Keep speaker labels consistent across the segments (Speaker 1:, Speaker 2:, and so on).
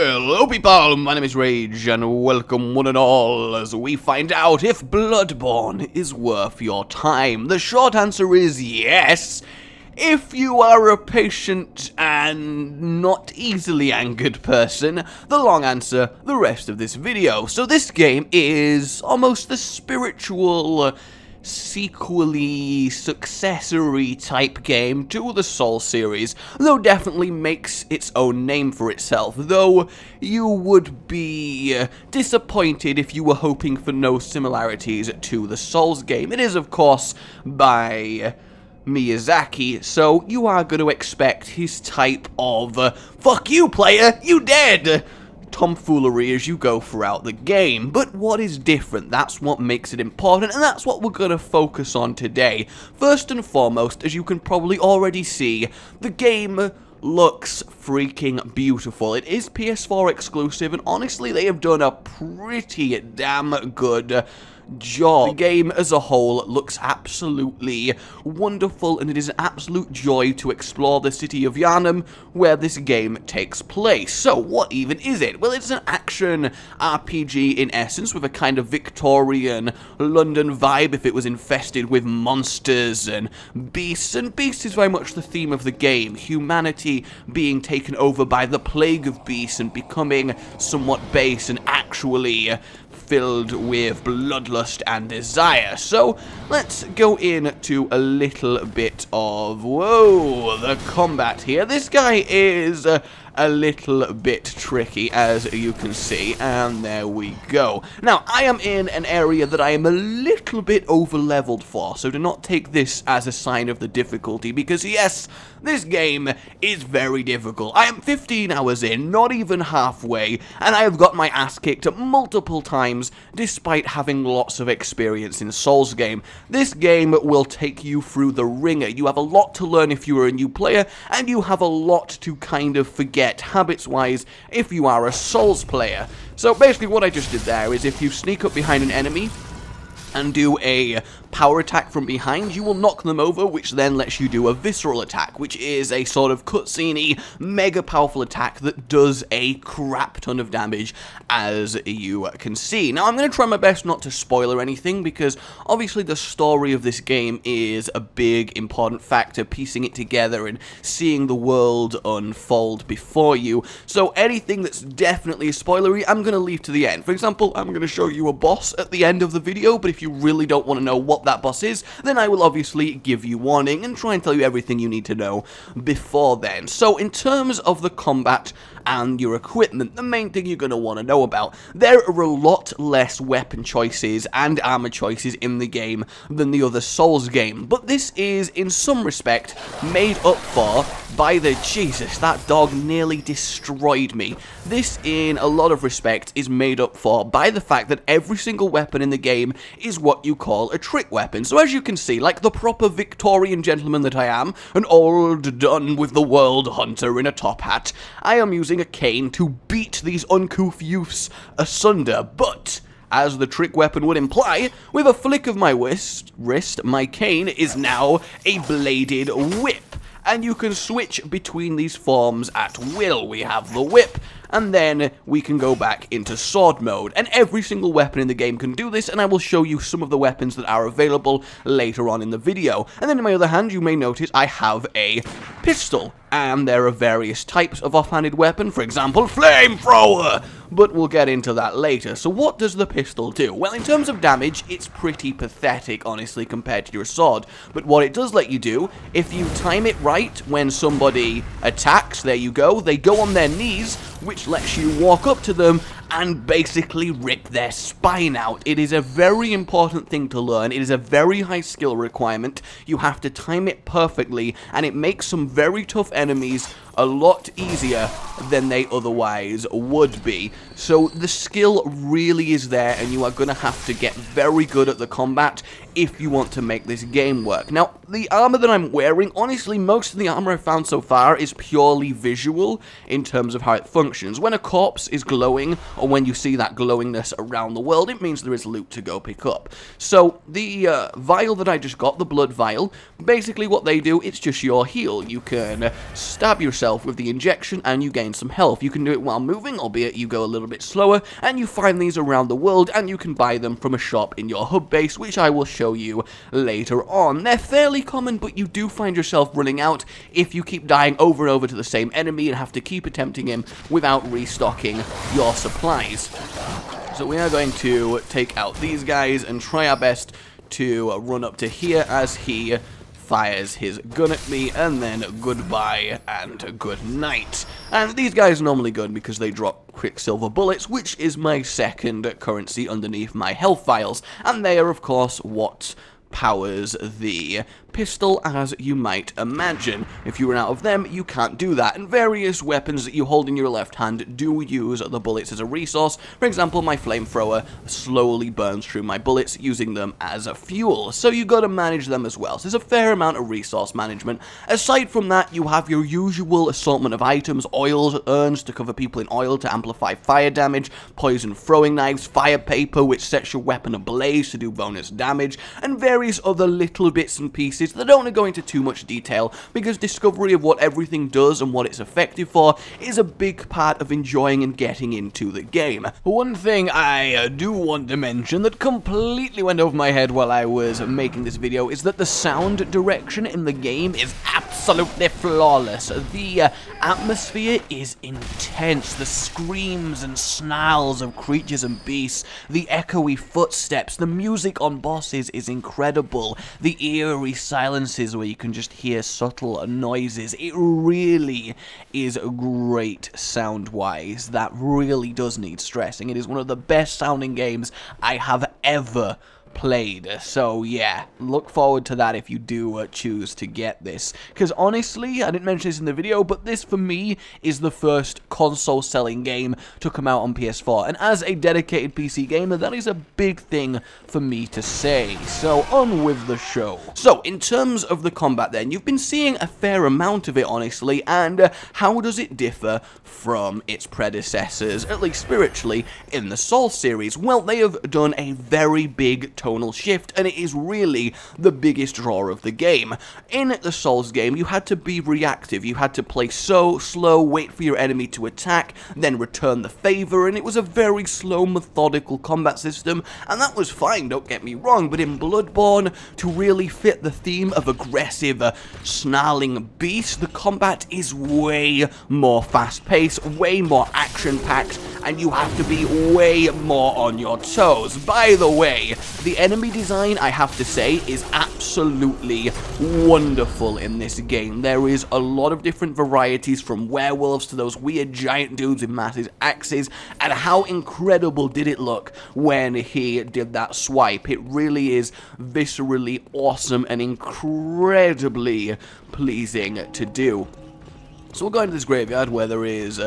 Speaker 1: Hello people, my name is Rage, and welcome one and all as we find out if Bloodborne is worth your time. The short answer is yes, if you are a patient and not easily angered person. The long answer, the rest of this video. So this game is almost the spiritual sequely, successory type game to the Souls series, though definitely makes its own name for itself, though you would be disappointed if you were hoping for no similarities to the Souls game. It is, of course, by Miyazaki, so you are going to expect his type of, fuck you player, you dead! Tomfoolery as you go throughout the game. But what is different? That's what makes it important, and that's what we're going to focus on today. First and foremost, as you can probably already see, the game looks freaking beautiful. It is PS4 exclusive, and honestly, they have done a pretty damn good job. The game as a whole looks absolutely wonderful, and it is an absolute joy to explore the city of Yharnam, where this game takes place. So, what even is it? Well, it's an action RPG in essence, with a kind of Victorian London vibe if it was infested with monsters and beasts is very much the theme of the game. Humanity being taken over by the plague of beasts and becoming somewhat base and actually filled with bloodlust and desire. So let's go into a little bit of, whoa, the combat here. This guy is a little bit tricky, as you can see, and there we go. Now, I am in an area that I am a little bit over-leveled for, so do not take this as a sign of the difficulty, because yes, this game is very difficult. I am 15 hours in, not even halfway, and I have got my ass kicked multiple times, despite having lots of experience in Souls game. This game will take you through the ringer. You have a lot to learn if you are a new player, and you have a lot to kind of forget habits-wise if you are a Souls player. So basically what I just did there is if you sneak up behind an enemy and do a power attack from behind, you will knock them over, which then lets you do a visceral attack, which is a sort of cutscene-y, mega powerful attack that does a crap ton of damage, as you can see. Now, I'm going to try my best not to spoiler anything, because obviously the story of this game is a big, important factor, piecing it together and seeing the world unfold before you. So anything that's definitely spoilery, I'm going to leave to the end. For example, I'm going to show you a boss at the end of the video, but if you really don't want to know what that boss is, then I will obviously give you warning and try and tell you everything you need to know before then. So in terms of the combat and your equipment, the main thing you're going to want to know about, there are a lot less weapon choices and armor choices in the game than the other Souls game, but this is in some respect made up for by the, Jesus, that dog nearly destroyed me. This in a lot of respect is made up for by the fact that every single weapon in the game is what you call a trick weapon. So as you can see, like the proper Victorian gentleman that I am, an old done with the world hunter in a top hat, I am using a cane to beat these uncouth youths asunder, but as the trick weapon would imply, with a flick of my wrist, my cane is now a bladed whip. And you can switch between these forms at will. We have the whip, and then we can go back into sword mode. And every single weapon in the game can do this, and I will show you some of the weapons that are available later on in the video. And then on my other hand, you may notice I have a pistol, and there are various types of offhanded weapon, for example, flamethrower, but we'll get into that later. So what does the pistol do? Well, in terms of damage, it's pretty pathetic, honestly, compared to your sword, but what it does let you do, if you time it right when somebody attacks, there you go, they go on their knees, which lets you walk up to them and basically rip their spine out. It is a very important thing to learn. It is a very high skill requirement. You have to time it perfectly, and it makes some very tough enemies a lot easier than they otherwise would be. So the skill really is there, and you are going to have to get very good at the combat if you want to make this game work. Now, the armor that I'm wearing, honestly, most of the armor I've found so far is purely visual in terms of how it functions. When a corpse is glowing or when you see that glowingness around the world, it means there is loot to go pick up. So the vial that I just got, the blood vial, basically what they do, it's just your heal. You can stab yourself with the injection and you gain some health. You can do it while moving, albeit you go a little bit slower, and you find these around the world, and you can buy them from a shop in your hub base, which I will show you later on. They're fairly common, but you do find yourself running out if you keep dying over and over to the same enemy and have to keep attempting him without restocking your supplies. So we are going to take out these guys and try our best to run up to here as he fires his gun at me, and then goodbye and good night. And these guys are normally good because they drop quicksilver bullets, which is my second currency underneath my health files, and they are of course what powers the pistol, as you might imagine. If you run out of them, you can't do that, and various weapons that you hold in your left hand do use the bullets as a resource. For example, my flamethrower slowly burns through my bullets, using them as a fuel, so you gotta manage them as well. So there's a fair amount of resource management. Aside from that, you have your usual assortment of items: oils, urns to cover people in oil to amplify fire damage, poison throwing knives, fire paper which sets your weapon ablaze to do bonus damage, and various other little bits and pieces that I don't want to go into too much detail, because discovery of what everything does and what it's effective for is a big part of enjoying and getting into the game. One thing I do want to mention that completely went over my head while I was making this video is that the sound direction in the game is absolutely flawless. The atmosphere is intense. The screams and snarls of creatures and beasts, the echoey footsteps, the music on bosses is incredible. The eerie silences where you can just hear subtle noises. It really is great sound-wise. That really does need stressing. It is one of the best sounding games I have ever played. So yeah, look forward to that if you do choose to get this, because honestly, I didn't mention this in the video, but this for me is the first console selling game to come out on PS4, and as a dedicated PC gamer, that is a big thing for me to say. So on with the show. So in terms of the combat then, you've been seeing a fair amount of it honestly, and how does it differ from its predecessors, at least spiritually, in the Souls series? Well, they have done a very big tonal shift, and it is really the biggest draw of the game. In the Souls game, you had to be reactive. You had to play so slow, wait for your enemy to attack, then return the favor, and it was a very slow, methodical combat system, and that was fine, don't get me wrong, but in Bloodborne, to really fit the theme of aggressive, snarling beast, the combat is way more fast-paced, way more action-packed, and you have to be way more on your toes. By the way, the enemy design, I have to say, is absolutely wonderful in this game. There is a lot of different varieties, from werewolves to those weird giant dudes with massive axes, and how incredible did it look when he did that swipe. It really is viscerally awesome and incredibly pleasing to do. So we'll go into this graveyard where there is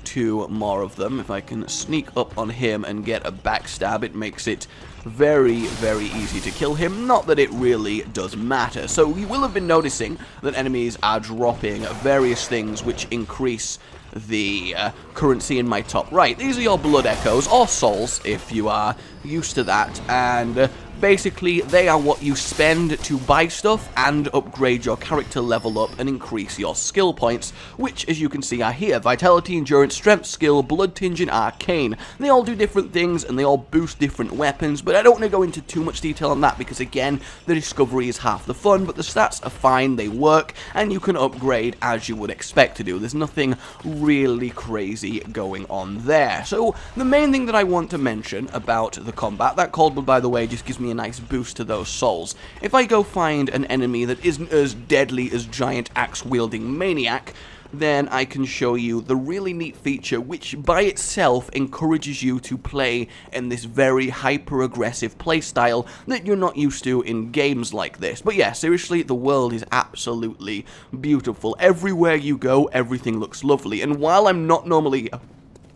Speaker 1: two more of them. If I can sneak up on him and get a backstab, it makes it very, very easy to kill him. Not that it really does matter. So you will have been noticing that enemies are dropping various things which increase the currency in my top right. These are your blood echoes, or souls, if you are used to that, and basically they are what you spend to buy stuff and upgrade your character level up and increase your skill points, which, as you can see, are here: vitality, endurance, strength, skill, blood tinge, and arcane. They all do different things and they all boost different weapons, but I don't want to go into too much detail on that because, again, the discovery is half the fun, but the stats are fine, they work, and you can upgrade as you would expect to do. There's nothing really crazy going on there. So the main thing that I want to mention about the combat, that cold blood, by the way, just gives me a nice boost to those souls. If I go find an enemy that isn't as deadly as giant axe-wielding maniac, then I can show you the really neat feature which by itself encourages you to play in this very hyper-aggressive playstyle that you're not used to in games like this. But yeah, seriously, the world is absolutely beautiful. Everywhere you go, everything looks lovely, and while I'm not normally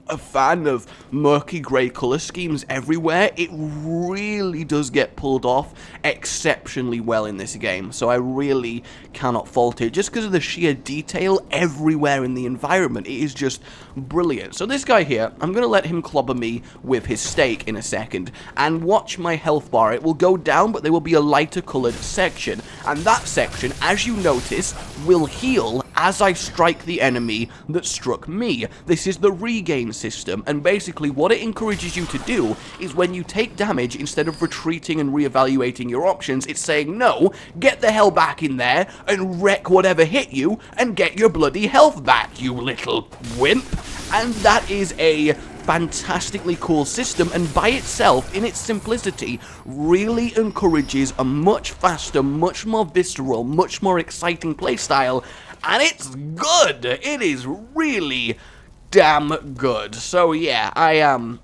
Speaker 1: a fan of murky grey colour schemes everywhere, it really does get pulled off exceptionally well in this game. So I really cannot fault it, just because of the sheer detail everywhere in the environment. It is just brilliant. So this guy here, I'm going to let him clobber me with his stake in a second, and watch my health bar. It will go down, but there will be a lighter coloured section, and that section, as you notice, will heal as I strike the enemy that struck me. This is the regain system, and basically what it encourages you to do is when you take damage, instead of retreating and reevaluating your options, it's saying, no, get the hell back in there and wreck whatever hit you and get your bloody health back, you little wimp. And that is a fantastically cool system, and by itself, in its simplicity, really encourages a much faster, much more visceral, much more exciting playstyle, and it's good. It is really damn good. So yeah, I am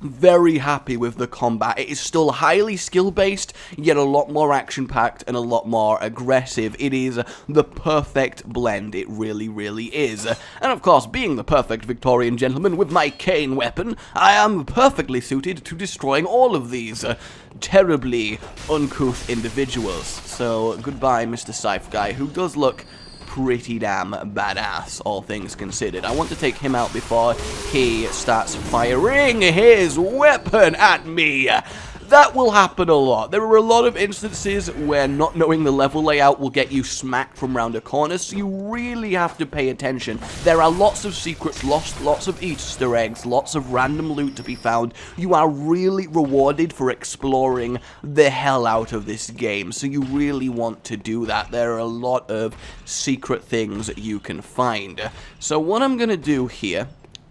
Speaker 1: very happy with the combat. It is still highly skill-based, yet a lot more action-packed and a lot more aggressive. It is the perfect blend. It really, really is. And of course, being the perfect Victorian gentleman with my cane weapon, I am perfectly suited to destroying all of these terribly uncouth individuals. So, goodbye, Mr. Scythe guy, who does look pretty damn badass, all things considered. I want to take him out before he starts firing his weapon at me. That will happen a lot. There are a lot of instances where not knowing the level layout will get you smacked from round a corner, so you really have to pay attention. There are lots of secrets, lots of Easter eggs, lots of random loot to be found. You are really rewarded for exploring the hell out of this game, so you really want to do that. There are a lot of secret things that you can find. So what I'm going to do here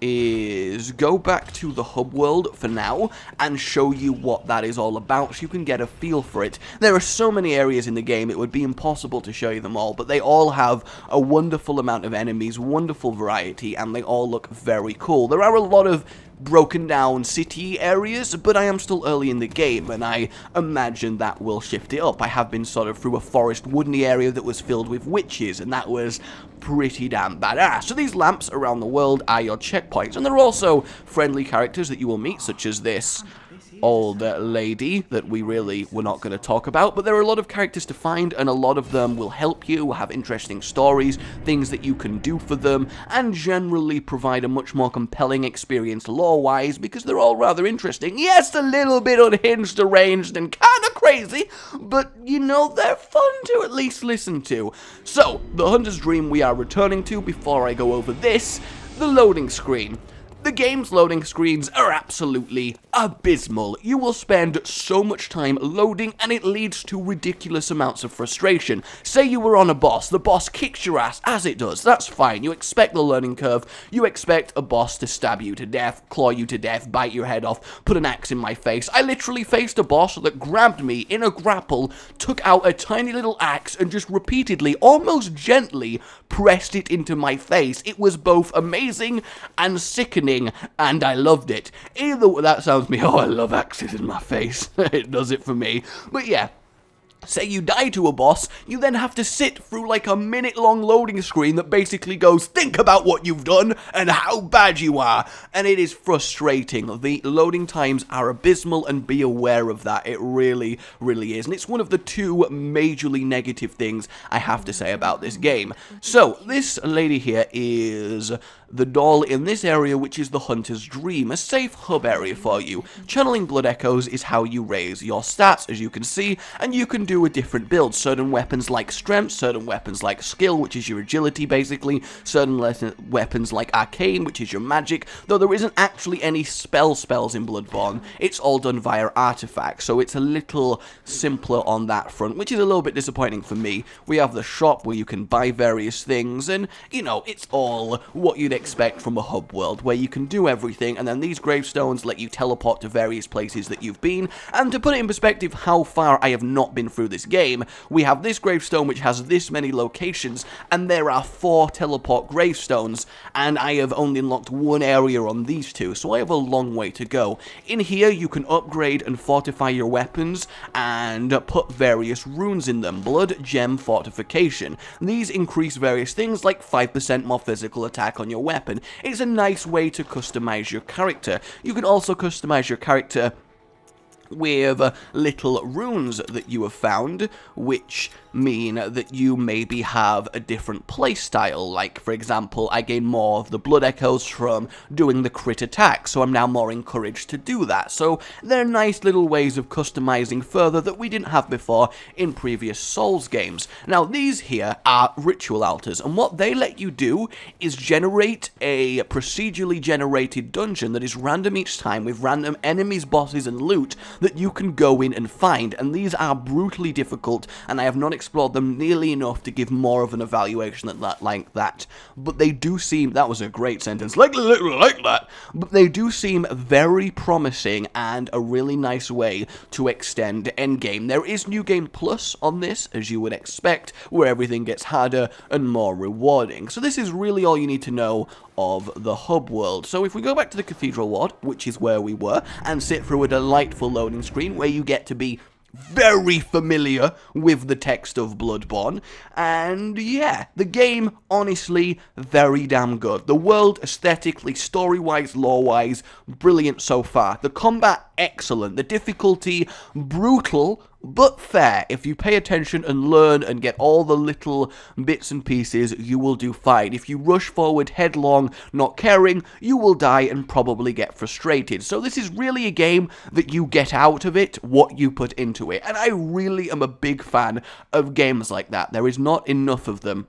Speaker 1: is go back to the hub world for now and show you what that is all about so you can get a feel for it. There are so many areas in the game, it would be impossible to show you them all, but they all have a wonderful amount of enemies, wonderful variety, and they all look very cool. There are a lot of broken down city areas, but I am still early in the game, and I imagine that will shift it up. I have been sort of through a forest woodeny area that was filled with witches, and that was pretty damn badass. So these lamps around the world are your checkpoints, and there are also friendly characters that you will meet, such as this old lady that we really were not going to talk about, but there are a lot of characters to find, and a lot of them will help you, have interesting stories, things that you can do for them, and generally provide a much more compelling experience lore-wise, because they're all rather interesting. Yes, a little bit unhinged, deranged, and kind of crazy, but, you know, they're fun to at least listen to. So, the Hunter's Dream we are returning to before I go over this, the loading screen. The game's loading screens are absolutely abysmal. You will spend so much time loading, and it leads to ridiculous amounts of frustration. Say you were on a boss, the boss kicks your ass, as it does, that's fine. You expect the learning curve, you expect a boss to stab you to death, claw you to death, bite your head off, put an axe in my face. I literally faced a boss that grabbed me in a grapple, took out a tiny little axe, and just repeatedly, almost gently, pressed it into my face. It was both amazing and sickening, and I loved it. Either way, that sounds me, oh, I love axes in my face. It does it for me. But yeah, say you die to a boss, you then have to sit through like a minute-long loading screen that basically goes, think about what you've done and how bad you are, and it is frustrating. The loading times are abysmal, and be aware of that. It really, really is, and it's one of the two majorly negative things I have to say about this game. So, this lady here is the doll in this area, which is the Hunter's Dream, a safe hub area for you. Channeling blood echoes is how you raise your stats, as you can see, and you can do a different build. Certain weapons like strength, certain weapons like skill, which is your agility basically, certain weapons like arcane, which is your magic, though there isn't actually any spells in Bloodborne. It's all done via artifacts, so it's a little simpler on that front, which is a little bit disappointing for me. We have the shop where you can buy various things, and, you know, it's all what you'd expect from a hub world, where you can do everything, and then these gravestones let you teleport to various places that you've been. And to put it in perspective how far I have not been through this game, we have this gravestone which has this many locations, and there are 4 teleport gravestones, and I have only unlocked one area on these 2, so I have a long way to go. In here you can upgrade and fortify your weapons and put various runes in them. Blood, gem, fortification. These increase various things like 5% more physical attack on your weapon, weapon. It's a nice way to customize your character. You can also customize your character with little runes that you have found, which mean that you maybe have a different playstyle. Like, for example, I gain more of the blood echoes from doing the crit attack, so I'm now more encouraged to do that. So they're nice little ways of customizing further that we didn't have before in previous Souls games. Now, these here are ritual altars, and what they let you do is generate a procedurally generated dungeon that is random each time with random enemies, bosses, and loot that you can go in and find, and these are brutally difficult, and I have not explored them nearly enough to give more of an evaluation like that, but they do seem, that was a great sentence, like that, but they do seem very promising and a really nice way to extend endgame. There is New Game Plus on this, as you would expect, where everything gets harder and more rewarding, so this is really all you need to know of the hub world. So if we go back to the Cathedral Ward, which is where we were, and sit through a delightful loading screen where you get to be very familiar with the text of Bloodborne, and yeah, the game, honestly, very damn good. The world, aesthetically, story-wise, lore-wise, brilliant so far. The combat, excellent. The difficulty, brutal, but fair. If you pay attention and learn and get all the little bits and pieces, you will do fine. If you rush forward headlong, not caring, you will die and probably get frustrated. So this is really a game that you get out of it what you put into it. And I really am a big fan of games like that. There is not enough of them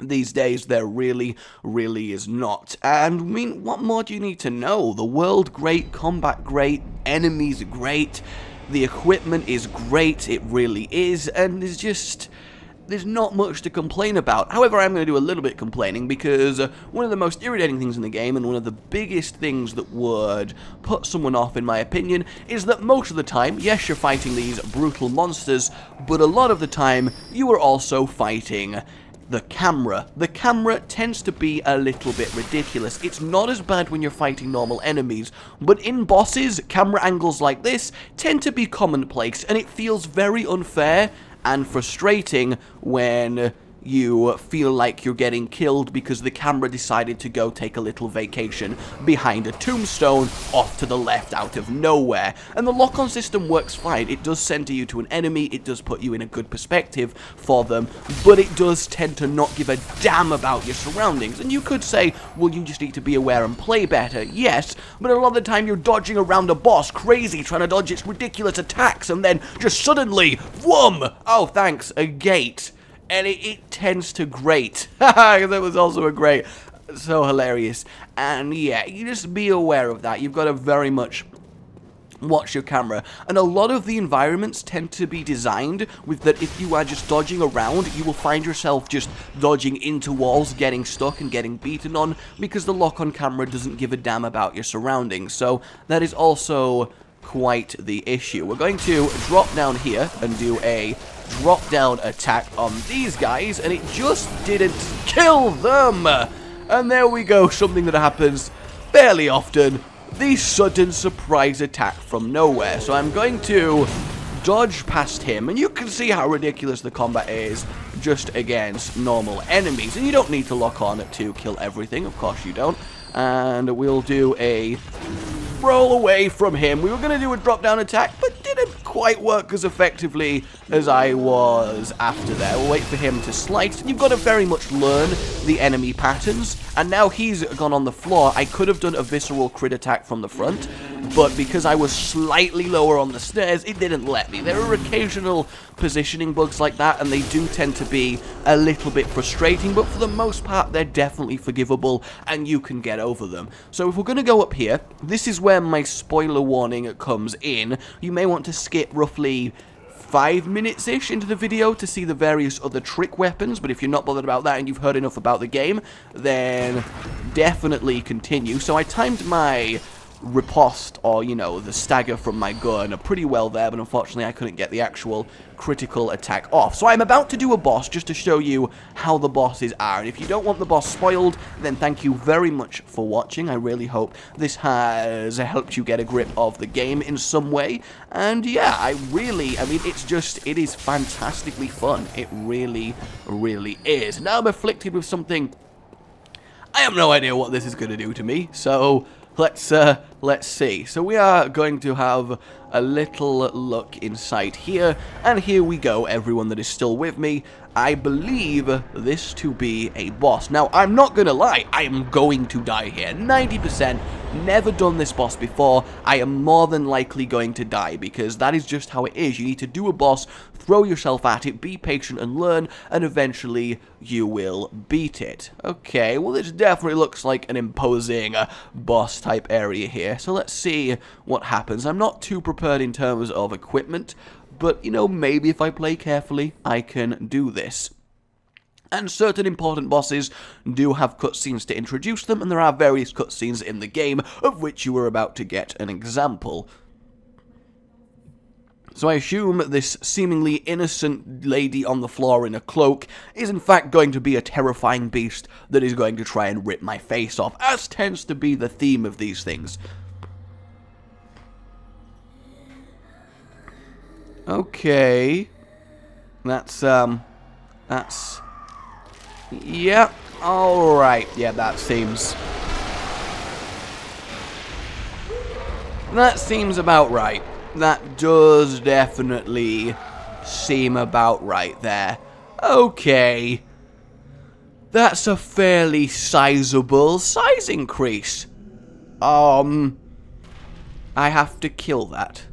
Speaker 1: these days. There really is not. And I mean, what more do you need to know? The world great, combat great, enemies great, the equipment is great, it really is, and there's not much to complain about. However, I'm going to do a little bit complaining, because one of the most irritating things in the game, and one of the biggest things that would put someone off, in my opinion, is that most of the time, yes, you're fighting these brutal monsters, but a lot of the time, you are also fighting the camera. The camera tends to be a little bit ridiculous. It's not as bad when you're fighting normal enemies, but in bosses, camera angles like this tend to be commonplace, and it feels very unfair and frustrating when you feel like you're getting killed because the camera decided to go take a little vacation behind a tombstone off to the left out of nowhere. And the lock-on system works fine. It does center you to an enemy, it does put you in a good perspective for them, but it does tend to not give a damn about your surroundings. And you could say, well, you just need to be aware and play better. Yes, but a lot of the time you're dodging around a boss crazy, trying to dodge its ridiculous attacks, and then just suddenly, whoom! Oh, thanks, a gate. And it tends to grate. Haha, that was also a great. So hilarious. And yeah, you just be aware of that. You've got to very much watch your camera. And a lot of the environments tend to be designed with that if you are just dodging around, you will find yourself just dodging into walls, getting stuck and getting beaten on, because the lock-on camera doesn't give a damn about your surroundings. So that is also quite the issue. We're going to drop down here and do a drop down attack on these guys, and it just didn't kill them. And there we go, something that happens fairly often, the sudden surprise attack from nowhere. So I'm going to dodge past him, and you can see how ridiculous the combat is just against normal enemies, and you don't need to lock on to kill everything, of course you don't. And we'll do a roll away from him. We were going to do a drop down attack, but didn't quite work as effectively as I was after there. We'll wait for him to slice, and you've got to very much learn the enemy patterns. And now he's gone on the floor. I could have done a visceral crit attack from the front, but because I was slightly lower on the stairs, it didn't let me. There are occasional positioning bugs like that, and they do tend to be a little bit frustrating, but for the most part, they're definitely forgivable, and you can get over them. So if we're going to go up here, this is where my spoiler warning comes in. You may want to skip roughly 5 minutes-ish into the video to see the various other trick weapons, but if you're not bothered about that and you've heard enough about the game, then definitely continue. So I timed my riposte, or, you know, the stagger from my gun pretty well there, but unfortunately I couldn't get the actual critical attack off. So I'm about to do a boss just to show you how the bosses are, and if you don't want the boss spoiled, then thank you very much for watching. I really hope this has helped you get a grip of the game in some way, and yeah, I mean, it is fantastically fun. It really is. Now I'm afflicted with something I have no idea what this is going to do to me, so let's see. So we are going to have a little look inside here, and here we go, everyone that is still with me. I believe this to be a boss. Now, I'm not gonna lie, I am going to die here. 90%, never done this boss before. I am more than likely going to die, because that is just how it is. You need to do a boss, throw yourself at it, be patient and learn, and eventually you will beat it. Okay, well this definitely looks like an imposing boss type area here, so let's see what happens. I'm not too prepared in terms of equipment, but, you know, maybe if I play carefully, I can do this. And certain important bosses do have cutscenes to introduce them, and there are various cutscenes in the game, of which you are about to get an example. So I assume this seemingly innocent lady on the floor in a cloak is in fact going to be a terrifying beast that is going to try and rip my face off, as tends to be the theme of these things. Okay, that's, yeah, alright, yeah, that seems about right. That does definitely seem about right there. Okay, that's a fairly sizable size increase. I have to kill that.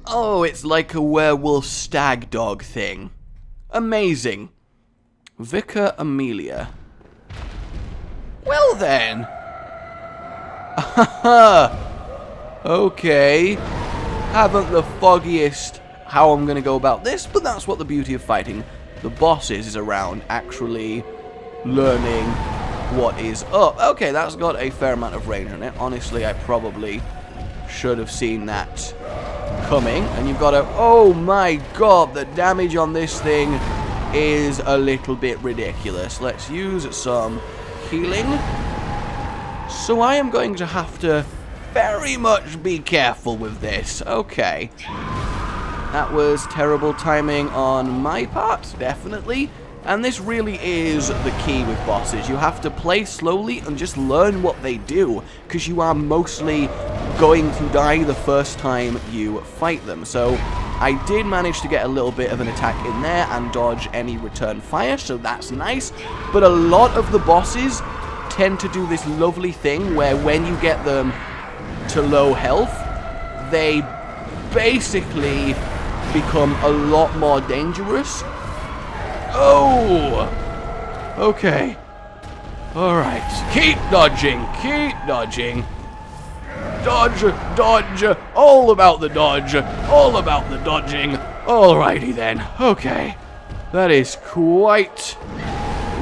Speaker 1: Oh, it's like a werewolf stag dog thing. Amazing. Vicar Amelia. Well then. Okay. Haven't the foggiest how I'm gonna go about this, but that's what the beauty of fighting the bosses is around actually learning what is up. Okay, that's got a fair amount of range on it. Honestly, I probably should have seen that coming. And you've got to, oh my god, the damage on this thing is a little bit ridiculous. Let's use some healing. So I am going to have to very much be careful with this. Okay. That was terrible timing on my part, definitely. And this really is the key with bosses. You have to play slowly and just learn what they do, because you are mostly going to die the first time you fight them. So I did manage to get a little bit of an attack in there and dodge any return fire, so that's nice. But a lot of the bosses tend to do this lovely thing where when you get them to low health, they basically become a lot more dangerous. Oh! Okay. Alright. Keep dodging. Keep dodging. Dodge. Dodge. All about the dodge. All about the dodging. Alrighty then. Okay. That is quite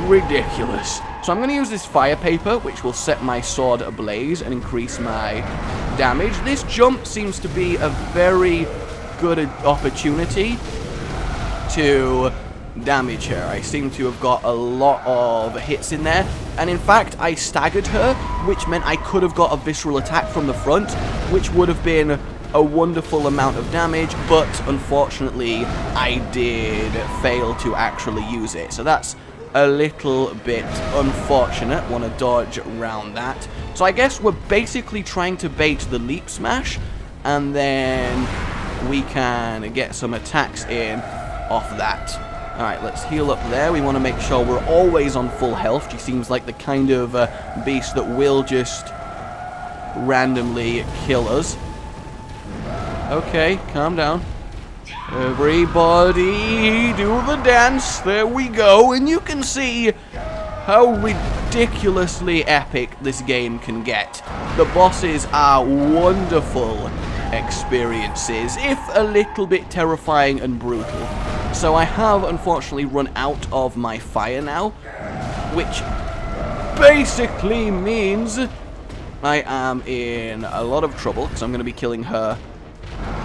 Speaker 1: ridiculous. So I'm going to use this fire paper, which will set my sword ablaze and increase my damage. This jump seems to be a very good opportunity to damage her. I seem to have got a lot of hits in there, and in fact I staggered her, which meant I could have got a visceral attack from the front, which would have been a wonderful amount of damage, but unfortunately I did fail to actually use it. So that's a little bit unfortunate. Want to dodge around that. So I guess we're basically trying to bait the leap smash, and then we can get some attacks in off that. Alright, let's heal up there. We want to make sure we're always on full health. She seems like the kind of beast that will just randomly kill us. Okay, calm down. Everybody do the dance. There we go. And you can see how ridiculously epic this game can get. The bosses are wonderful experiences, if a little bit terrifying and brutal. So I have unfortunately run out of my fire now, which basically means I am in a lot of trouble, because I'm going to be killing her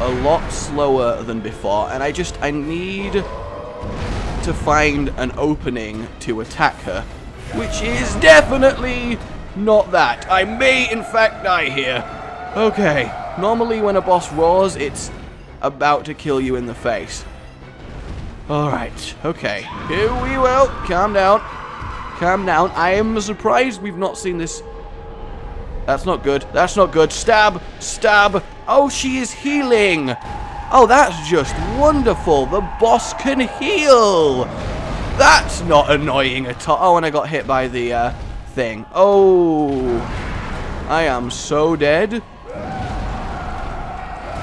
Speaker 1: a lot slower than before, and I need to find an opening to attack her, which is definitely not that. I may in fact die here. Okay, normally when a boss roars, it's about to kill you in the face. Alright, okay, here we will, calm down. calm down. I am surprised we've not seen this. That's not good. That's not good. Stab. Stab. Oh, she is healing. Oh, that's just wonderful. The boss can heal. That's not annoying at all. Oh, and I got hit by the thing. Oh, I am so dead.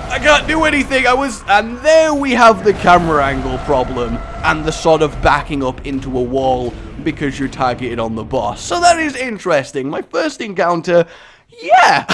Speaker 1: I can't do anything. And there we have the camera angle problem and the sort of backing up into a wall because you're targeted on the boss. So that is interesting. My first encounter, yeah.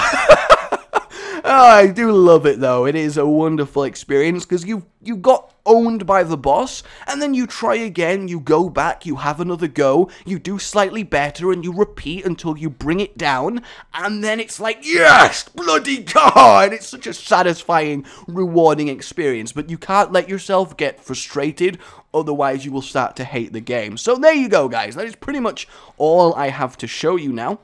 Speaker 1: Oh, I do love it though. It is a wonderful experience because you got owned by the boss, and then you try again, you go back, you have another go, you do slightly better, and you repeat until you bring it down, and then it's like, yes, bloody God! It's such a satisfying, rewarding experience, but you can't let yourself get frustrated, otherwise you will start to hate the game. So there you go, guys. That is pretty much all I have to show you now.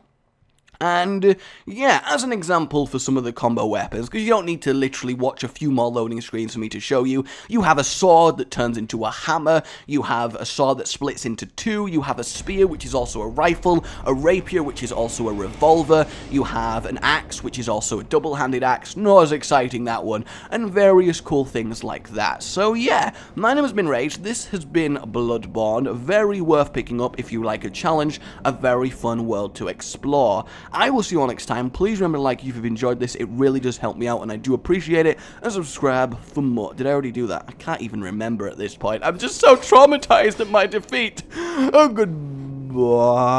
Speaker 1: And, yeah, as an example for some of the combo weapons, because you don't need to literally watch a few more loading screens for me to show you, you have a sword that turns into a hammer, you have a sword that splits into two, you have a spear, which is also a rifle, a rapier, which is also a revolver, you have an axe, which is also a double-handed axe, not as exciting, that one, and various cool things like that. So, yeah, my name has been Rage, this has been Bloodborne, very worth picking up if you like a challenge, a very fun world to explore. I will see you all next time. Please remember to like if you've enjoyed this. It really does help me out, and I do appreciate it. And subscribe for more. Did I already do that? I can't even remember at this point. I'm just so traumatized at my defeat. Oh, goodbye.